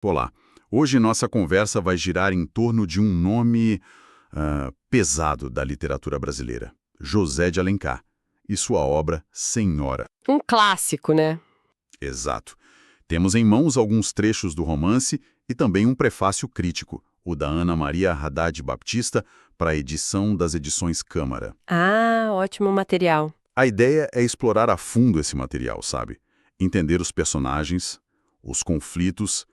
Olá, hoje nossa conversa vai girar em torno de um nome pesado da literatura brasileira, José de Alencar, e sua obra Senhora. Um clássico, né? Exato. Temos em mãos alguns trechos do romance e também um prefácio crítico, o da Ana Maria Haddad Baptista, para a edição das edições Câmara. Ah, ótimo material. A ideia é explorar a fundo esse material, sabe? Entender os personagens, os conflitos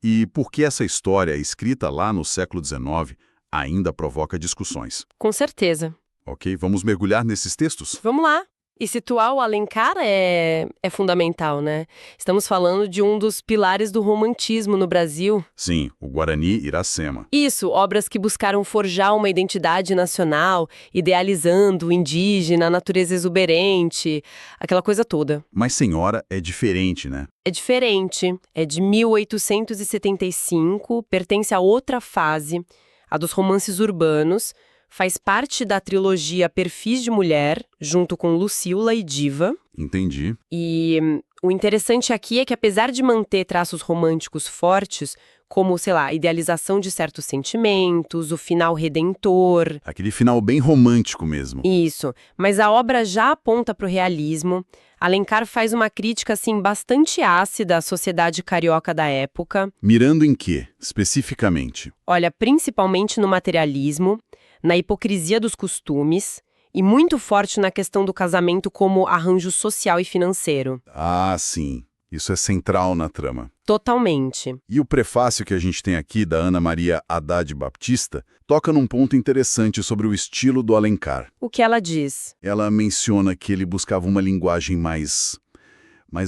e por que essa história, escrita lá no século XIX, ainda provoca discussões. Com certeza. Ok? Vamos mergulhar nesses textos? Vamos lá. E situar o Alencar é fundamental, né? Estamos falando de um dos pilares do romantismo no Brasil. Sim, o Guarani Iracema. Isso, obras que buscaram forjar uma identidade nacional, idealizando o indígena, a natureza exuberante, aquela coisa toda. Mas Senhora é diferente, né? É diferente, é de 1875, pertence a outra fase, a dos romances urbanos, faz parte da trilogia Perfis de Mulher, junto com Lucília e Diva. Entendi. E o interessante aqui é que, apesar de manter traços românticos fortes, como, sei lá, a idealização de certos sentimentos, o final redentor... Aquele final bem romântico mesmo. Isso, mas a obra já aponta para o realismo. Alencar faz uma crítica, assim, bastante ácida à sociedade carioca da época. Mirando em quê, especificamente? Olha, principalmente no materialismo, na hipocrisia dos costumes e muito forte na questão do casamento como arranjo social e financeiro. Ah, sim. Isso é central na trama. Totalmente. E o prefácio que a gente tem aqui, da Ana Maria Haddad Baptista, toca num ponto interessante sobre o estilo do Alencar. O que ela diz? Ela menciona que ele buscava uma linguagem mais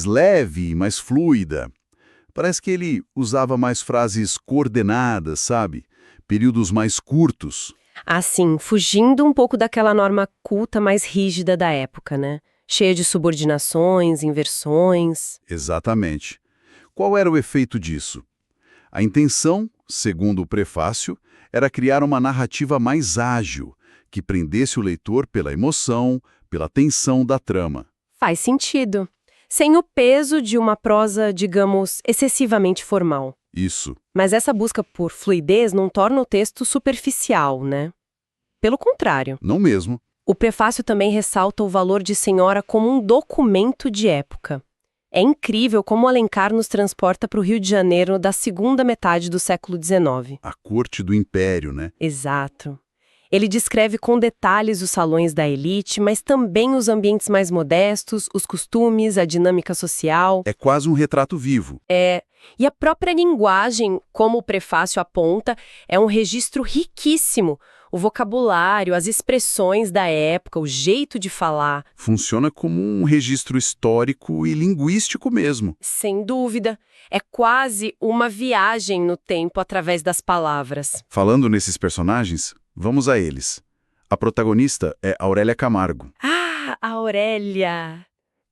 leve, mais fluida. Parece que ele usava mais frases coordenadas, sabe? Períodos mais curtos. Assim, fugindo um pouco daquela norma culta mais rígida da época, né? Cheia de subordinações, inversões. Exatamente. Qual era o efeito disso? A intenção, segundo o prefácio, era criar uma narrativa mais ágil, que prendesse o leitor pela emoção, pela tensão da trama. Faz sentido. Sem o peso de uma prosa, digamos, excessivamente formal. Isso. Mas essa busca por fluidez não torna o texto superficial, né? Pelo contrário. Não mesmo. O prefácio também ressalta o valor de Senhora como um documento de época. É incrível como Alencar nos transporta para o Rio de Janeiro da segunda metade do século XIX. A corte do império, né? Exato. Ele descreve com detalhes os salões da elite, mas também os ambientes mais modestos, os costumes, a dinâmica social. É quase um retrato vivo. E a própria linguagem, como o prefácio aponta, é um registro riquíssimo. O vocabulário, as expressões da época, o jeito de falar. Funciona como um registro histórico e linguístico mesmo. Sem dúvida. É quase uma viagem no tempo através das palavras. Falando nesses personagens, vamos a eles. A protagonista é Aurélia Camargo. Ah, a Aurélia!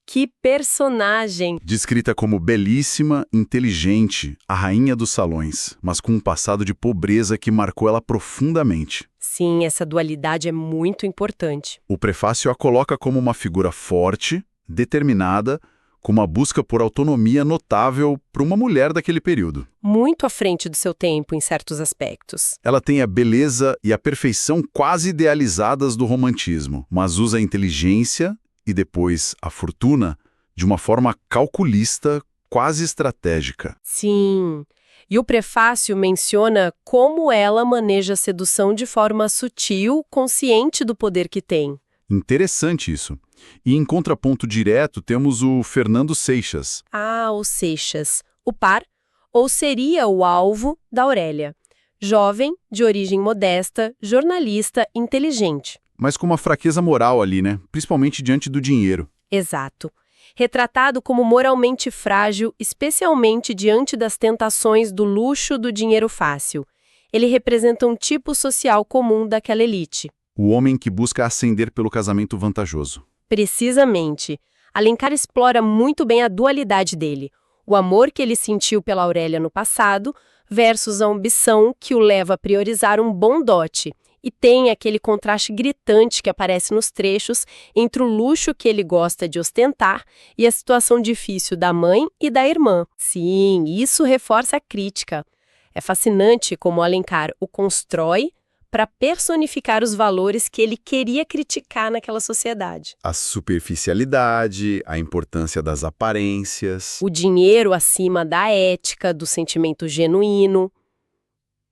Que personagem! Descrita como belíssima, inteligente, a rainha dos salões, mas com um passado de pobreza que marcou ela profundamente. Sim, essa dualidade é muito importante. O prefácio a coloca como uma figura forte, determinada, com uma busca por autonomia notável para uma mulher daquele período. Muito à frente do seu tempo em certos aspectos. Ela tem a beleza e a perfeição quase idealizadas do romantismo, mas usa a inteligência e depois a fortuna de uma forma calculista, quase estratégica. Sim. E o prefácio menciona como ela maneja a sedução de forma sutil, consciente do poder que tem. Interessante isso. E em contraponto direto temos o Fernando Seixas. Ah, o Seixas, o par, ou seria o alvo da Aurélia. Jovem, de origem modesta, jornalista, inteligente. Mas com uma fraqueza moral ali, né? Principalmente diante do dinheiro. Exato. Retratado como moralmente frágil, especialmente diante das tentações do luxo do dinheiro fácil. Ele representa um tipo social comum daquela elite. O homem que busca ascender pelo casamento vantajoso. Precisamente. Alencar explora muito bem a dualidade dele. O amor que ele sentiu pela Aurélia no passado versus a ambição que o leva a priorizar um bom dote E tem aquele contraste gritante que aparece nos trechos entre o luxo que ele gosta de ostentar e a situação difícil da mãe e da irmã. Sim, isso reforça a crítica. É fascinante como Alencar o constrói para personificar os valores que ele queria criticar naquela sociedade. A superficialidade, a importância das aparências. O dinheiro acima da ética, do sentimento genuíno.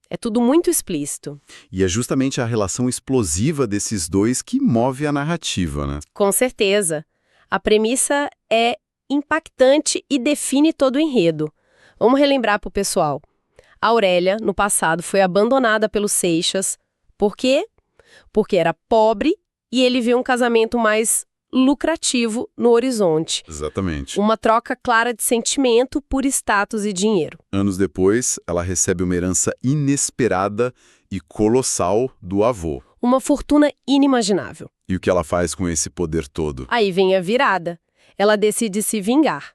É tudo muito explícito. E é justamente a relação explosiva desses dois que move a narrativa, né? Com certeza. A premissa é impactante e define todo o enredo. Vamos relembrar para o pessoal. A Aurélia, no passado, foi abandonada pelos Seixas. Por quê? Porque era pobre e ele viu um casamento mais lucrativo no horizonte. Exatamente. Uma troca clara de sentimento por status e dinheiro. Anos depois, ela recebe uma herança inesperada e colossal do avô. Uma fortuna inimaginável. E o que ela faz com esse poder todo? Aí vem a virada. Ela decide se vingar.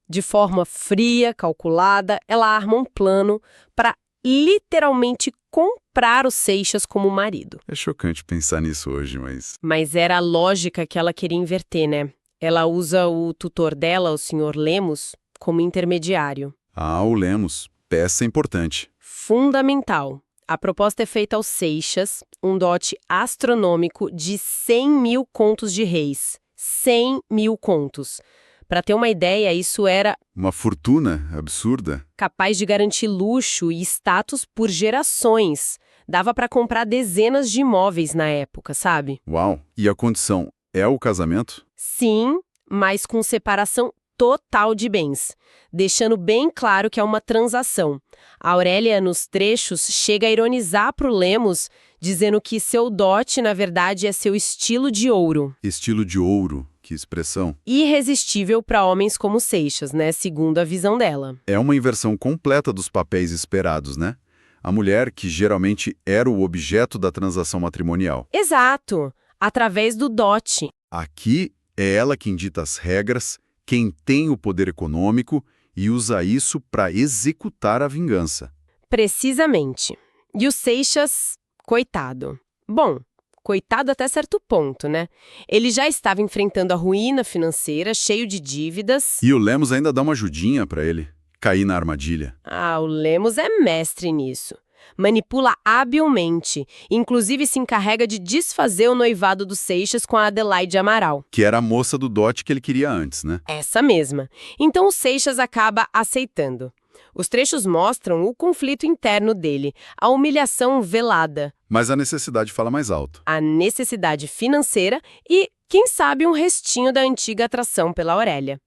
De forma fria, calculada, ela arma um plano para literalmente comprar os Seixas como marido. É chocante pensar nisso hoje, mas... Mas era a lógica que ela queria inverter, né? Ela usa o tutor dela, o Sr. Lemos, como intermediário. Ah, o Lemos. Peça importante. Fundamental. A proposta é feita aos Seixas, um dote astronômico de 100 mil contos de réis. 100 mil contos. Para ter uma ideia, isso era Uma fortuna absurda. capaz de garantir luxo e status por gerações. Dava para comprar dezenas de imóveis na época, sabe? Uau! E a condição é o casamento? Sim, mas com separação total de bens, deixando bem claro que é uma transação. A Aurélia, nos trechos, chega a ironizar para o Lemos, dizendo que seu dote, na verdade, é seu estilo de ouro. Estilo de ouro. Que expressão. Irresistível para homens como Seixas, né? Segundo a visão dela. É uma inversão completa dos papéis esperados, né? A mulher, que geralmente era o objeto da transação matrimonial. Exato! Através do dote. Aqui é ela quem dita as regras, quem tem o poder econômico e usa isso para executar a vingança. Precisamente. E o Seixas, coitado. Bom, coitado até certo ponto, né? Ele já estava enfrentando a ruína financeira, cheio de dívidas. E o Lemos ainda dá uma ajudinha para ele cair na armadilha. Ah, o Lemos é mestre nisso. Manipula habilmente, inclusive se encarrega de desfazer o noivado dos Seixas com a Adelaide Amaral. Que era a moça do dote que ele queria antes, né? Essa mesma. Então o Seixas acaba aceitando. Os trechos mostram o conflito interno dele, a humilhação velada, Mas a necessidade fala mais alto. a necessidade financeira e, quem sabe, um restinho da antiga atração pela Aurélia.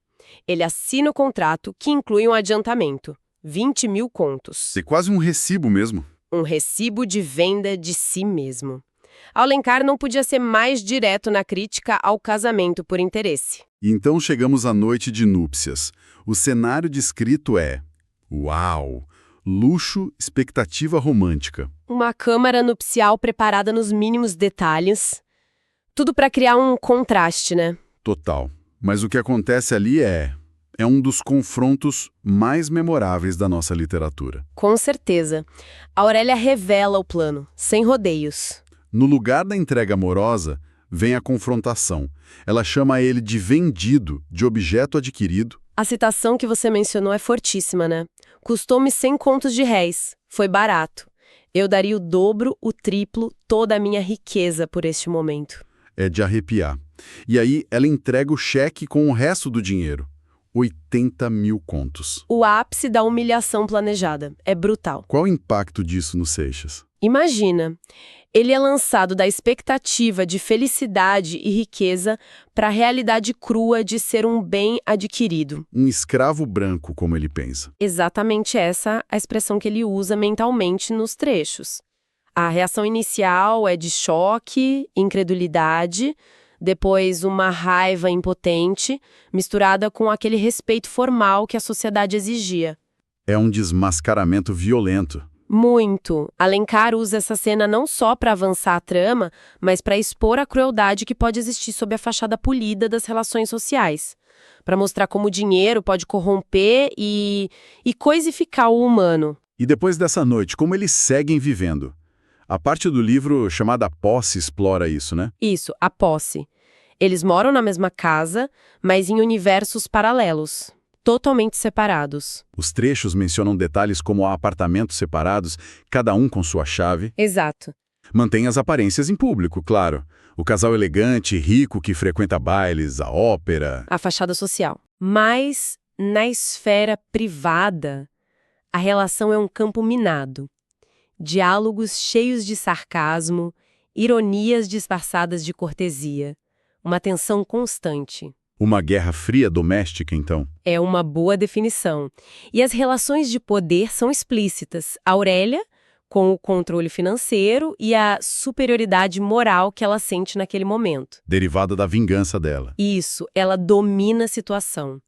Ele assina o contrato que inclui um adiantamento, 20 mil contos. É quase um recibo mesmo. Um recibo de venda de si mesmo. Alencar não podia ser mais direto na crítica ao casamento por interesse. E então chegamos à noite de núpcias. O cenário descrito é... Uau! Luxo, expectativa romântica. Uma câmara nupcial preparada nos mínimos detalhes. Tudo para criar um contraste, né? Total. Mas o que acontece ali é um dos confrontos mais memoráveis da nossa literatura. Com certeza. A Aurélia revela o plano, sem rodeios. No lugar da entrega amorosa, vem a confrontação. Ela chama ele de vendido, de objeto adquirido. A citação que você mencionou é fortíssima, né? Custou-me 100 contos de réis. Foi barato. Eu daria o dobro, o triplo, toda a minha riqueza por este momento. É de arrepiar. E aí ela entrega o cheque com o resto do dinheiro. 80 mil contos. O ápice da humilhação planejada. É brutal. Qual o impacto disso no Seixas? Imagina, ele é lançado da expectativa de felicidade e riqueza para a realidade crua de ser um bem adquirido. Um escravo branco, como ele pensa. Exatamente essa a expressão que ele usa mentalmente nos trechos. A reação inicial é de choque, incredulidade, depois uma raiva impotente, misturada com aquele respeito formal que a sociedade exigia. É um desmascaramento violento. Muito. Alencar usa essa cena não só para avançar a trama, mas para expor a crueldade que pode existir sob a fachada polida das relações sociais. Para mostrar como o dinheiro pode corromper e coisificar o humano. E depois dessa noite, como eles seguem vivendo? A parte do livro chamada Posse explora isso, né? Isso, a posse. Eles moram na mesma casa, mas em universos paralelos, totalmente separados. Os trechos mencionam detalhes como apartamentos separados, cada um com sua chave. Exato. Mantém as aparências em público, claro. O casal elegante, rico, que frequenta bailes, a ópera. A fachada social. Mas, na esfera privada, a relação é um campo minado. Diálogos cheios de sarcasmo, ironias disfarçadas de cortesia. Uma tensão constante. Uma guerra fria doméstica, então. É uma boa definição. E as relações de poder são explícitas. A Aurélia, com o controle financeiro e a superioridade moral que ela sente naquele momento. Derivada da vingança dela. Isso, ela domina a situação.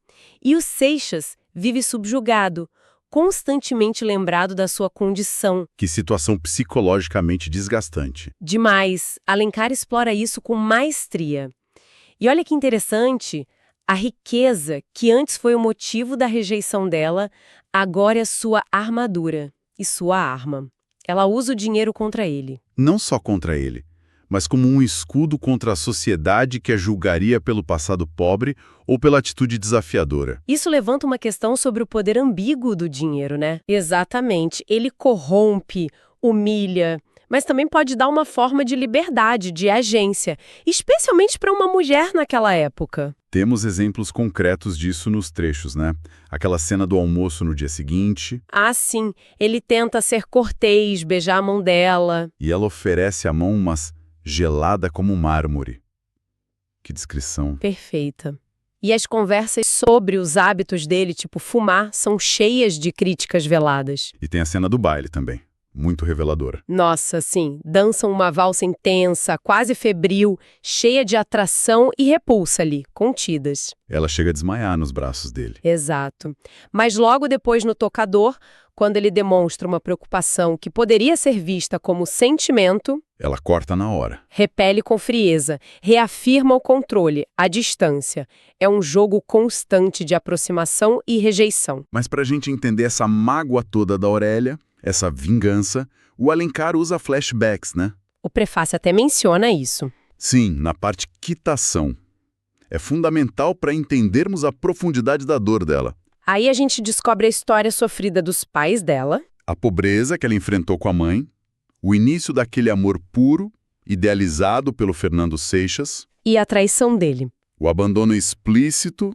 E o Seixas vive subjugado, constantemente lembrado da sua condição. Que situação psicologicamente desgastante. Demais, Alencar explora isso com maestria. E olha que interessante, a riqueza, que antes foi o motivo da rejeição dela, agora é sua armadura e sua arma. Ela usa o dinheiro contra ele. Não só contra ele, mas como um escudo contra a sociedade que a julgaria pelo passado pobre ou pela atitude desafiadora. Isso levanta uma questão sobre o poder ambíguo do dinheiro, né? Exatamente. Ele corrompe, humilha, mas também pode dar uma forma de liberdade, de agência, especialmente para uma mulher naquela época. Temos exemplos concretos disso nos trechos, né? Aquela cena do almoço no dia seguinte. Ah, sim. Ele tenta ser cortês, beijar a mão dela. E ela oferece a mão, mas gelada como mármore. Que descrição. Perfeita. E as conversas sobre os hábitos dele, tipo fumar, são cheias de críticas veladas. E tem a cena do baile também. Muito reveladora. Nossa, sim. Dançam uma valsa intensa, quase febril, cheia de atração e repulsa ali, contidas. Ela chega a desmaiar nos braços dele. Exato. Mas logo depois no tocador, quando ele demonstra uma preocupação que poderia ser vista como sentimento, Ela corta na hora. repele com frieza, reafirma o controle, a distância. É um jogo constante de aproximação e rejeição. Mas pra gente entender essa mágoa toda da Aurélia, essa vingança, o Alencar usa flashbacks, né? O prefácio até menciona isso. Sim, na parte quitação. É fundamental para entendermos a profundidade da dor dela. Aí a gente descobre a história sofrida dos pais dela. A pobreza que ela enfrentou com a mãe, o início daquele amor puro, idealizado pelo Fernando Seixas, E a traição dele. o abandono explícito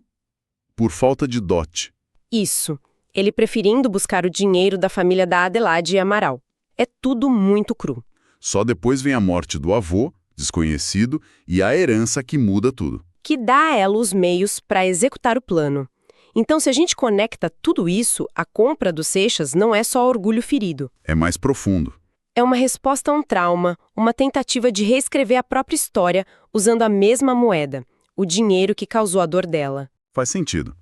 por falta de dote. Isso. Ele preferindo buscar o dinheiro da família da Adelaide e Amaral. É tudo muito cru. Só depois vem a morte do avô, desconhecido, e a herança que muda tudo. Que dá a ela os meios para executar o plano. Então, se a gente conecta tudo isso, a compra do Seixas não é só orgulho ferido. É mais profundo. É uma resposta a um trauma, uma tentativa de reescrever a própria história usando a mesma moeda, o dinheiro que causou a dor dela. Faz sentido.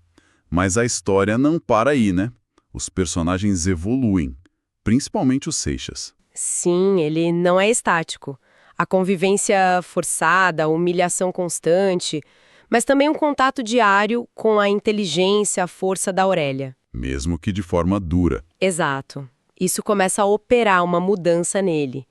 Mas a história não para aí, né? Os personagens evoluem, principalmente o Seixas. Sim, ele não é estático. A convivência forçada, a humilhação constante, mas também um contato diário com a inteligência, a força da Aurélia. Mesmo que de forma dura. Exato. Isso começa a operar uma mudança nele.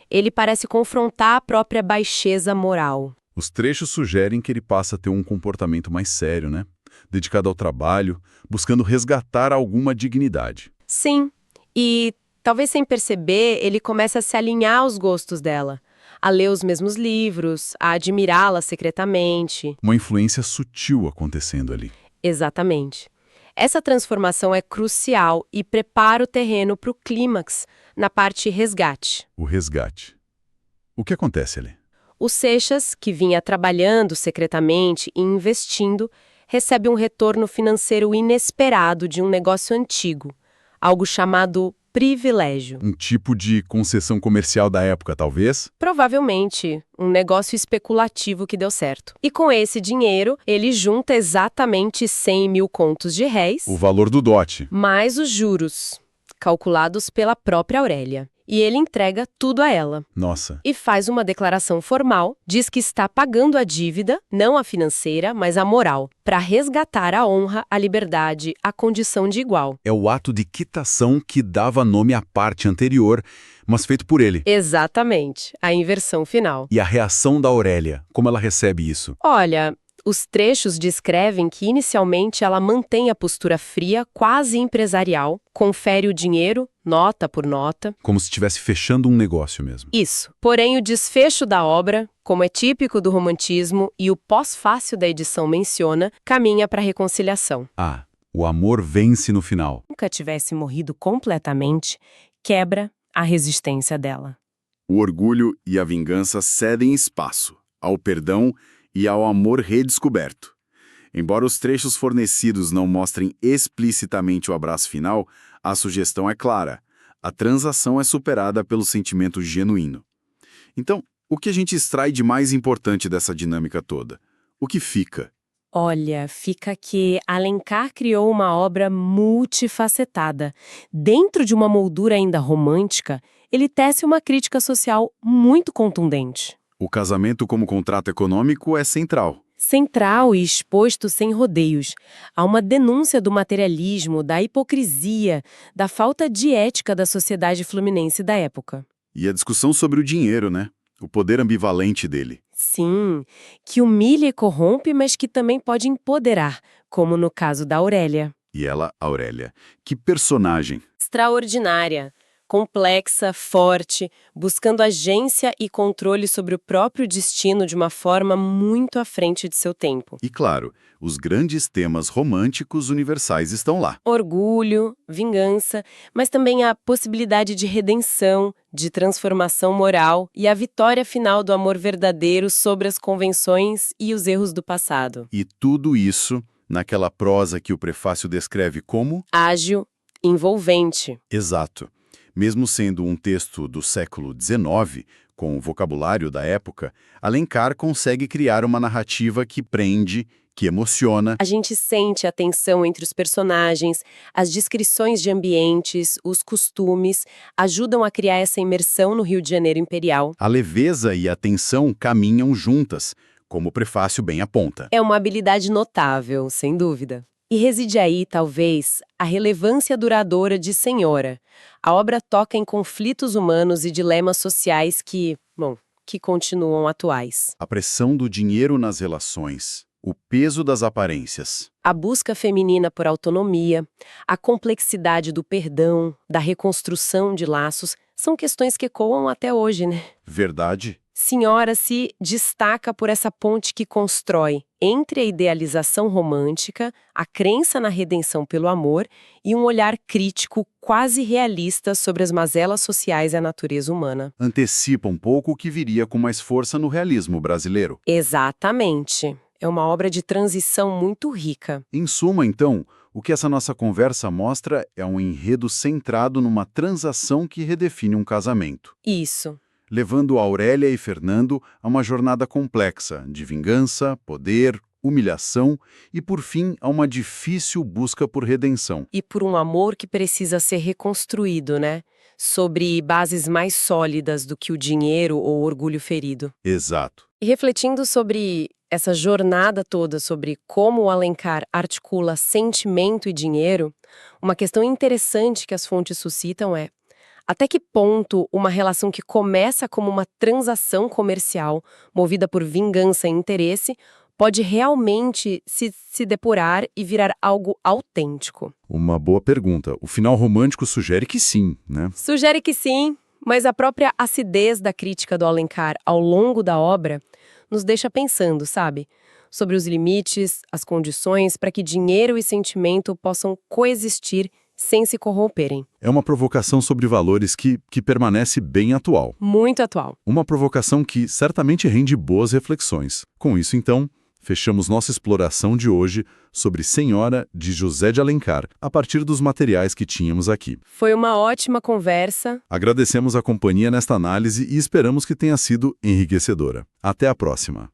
Ele parece confrontar a própria baixeza moral. Os trechos sugerem que ele passa a ter um comportamento mais sério, né? Dedicado ao trabalho, buscando resgatar alguma dignidade. Sim, e talvez sem perceber, ele começa a se alinhar aos gostos dela, a ler os mesmos livros, a admirá-la secretamente. Uma influência sutil acontecendo ali. Exatamente. Essa transformação é crucial e prepara o terreno para o clímax, na parte resgate. O resgate. O que acontece ali? O Seixas, que vinha trabalhando secretamente e investindo, recebe um retorno financeiro inesperado de um negócio antigo, algo chamado privilégio. Um tipo de concessão comercial da época, talvez? Provavelmente, um negócio especulativo que deu certo. E com esse dinheiro, ele junta exatamente 100 mil contos de réis, O valor do dote. mais os juros, calculados pela própria Aurélia. e ele entrega tudo a ela. Nossa. E faz uma declaração formal, diz que está pagando a dívida, não a financeira, mas a moral, para resgatar a honra, a liberdade, a condição de igual. É o ato de quitação que dava nome à parte anterior, mas feito por ele. Exatamente, a inversão final. E a reação da Aurélia, como ela recebe isso? Olha, os trechos descrevem que inicialmente ela mantém a postura fria, quase empresarial, confere o dinheiro, nota por nota. Como se estivesse fechando um negócio mesmo. Isso. Porém, o desfecho da obra, como é típico do romantismo e o pós-fácil da edição menciona, caminha para a reconciliação. Ah, o amor vence no final. Nunca tivesse morrido completamente, quebra a resistência dela. O orgulho e a vingança cedem espaço ao perdão e ao amor redescoberto. Embora os trechos fornecidos não mostrem explicitamente o abraço final, a sugestão é clara. A transação é superada pelo sentimento genuíno. Então, o que a gente extrai de mais importante dessa dinâmica toda? O que fica? Olha, fica que Alencar criou uma obra multifacetada. Dentro de uma moldura ainda romântica, ele tece uma crítica social muito contundente. O casamento como contrato econômico é central. Central e exposto sem rodeios. Há uma denúncia do materialismo, da hipocrisia, da falta de ética da sociedade fluminense da época. E a discussão sobre o dinheiro, né? O poder ambivalente dele. Sim, que humilha e corrompe, mas que também pode empoderar, como no caso da Aurélia. E ela, Aurélia. Que personagem! Extraordinária, complexa, forte, buscando agência e controle sobre o próprio destino de uma forma muito à frente de seu tempo. E claro, os grandes temas românticos universais estão lá. Orgulho, vingança, mas também a possibilidade de redenção, de transformação moral e a vitória final do amor verdadeiro sobre as convenções e os erros do passado. E tudo isso naquela prosa que o prefácio descreve como... Ágil, envolvente. Exato. Mesmo sendo um texto do século XIX, com o vocabulário da época, Alencar consegue criar uma narrativa que prende, que emociona. A gente sente a tensão entre os personagens, as descrições de ambientes, os costumes, ajudam a criar essa imersão no Rio de Janeiro imperial. A leveza e a tensão caminham juntas, como o prefácio bem aponta. É uma habilidade notável, sem dúvida. E reside aí, talvez, a relevância duradoura de Senhora. A obra toca em conflitos humanos e dilemas sociais que continuam atuais. A pressão do dinheiro nas relações, o peso das aparências. A busca feminina por autonomia, a complexidade do perdão, da reconstrução de laços, são questões que ecoam até hoje, né? Verdade? Senhora se destaca por essa ponte que constrói entre a idealização romântica, a crença na redenção pelo amor e um olhar crítico quase realista sobre as mazelas sociais e a natureza humana. Antecipa um pouco o que viria com mais força no realismo brasileiro. Exatamente. É uma obra de transição muito rica. Em suma, então, o que essa nossa conversa mostra é um enredo centrado numa transação que redefine um casamento. Isso. Levando Aurélia e Fernando a uma jornada complexa de vingança, poder, humilhação e, por fim, a uma difícil busca por redenção. E por um amor que precisa ser reconstruído, né? Sobre bases mais sólidas do que o dinheiro ou o orgulho ferido. Exato. E refletindo sobre essa jornada toda, sobre como o Alencar articula sentimento e dinheiro, uma questão interessante que as fontes suscitam é: até que ponto uma relação que começa como uma transação comercial, movida por vingança e interesse, pode realmente se depurar e virar algo autêntico? Uma boa pergunta. O final romântico sugere que sim, né? Sugere que sim, mas a própria acidez da crítica do Alencar ao longo da obra nos deixa pensando, sabe? Sobre os limites, as condições para que dinheiro e sentimento possam coexistir sem se corromperem. É uma provocação sobre valores que permanece bem atual. Muito atual. Uma provocação que certamente rende boas reflexões. Com isso, então, fechamos nossa exploração de hoje sobre Senhora, de José de Alencar, a partir dos materiais que tínhamos aqui. Foi uma ótima conversa. Agradecemos a companhia nesta análise e esperamos que tenha sido enriquecedora. Até a próxima!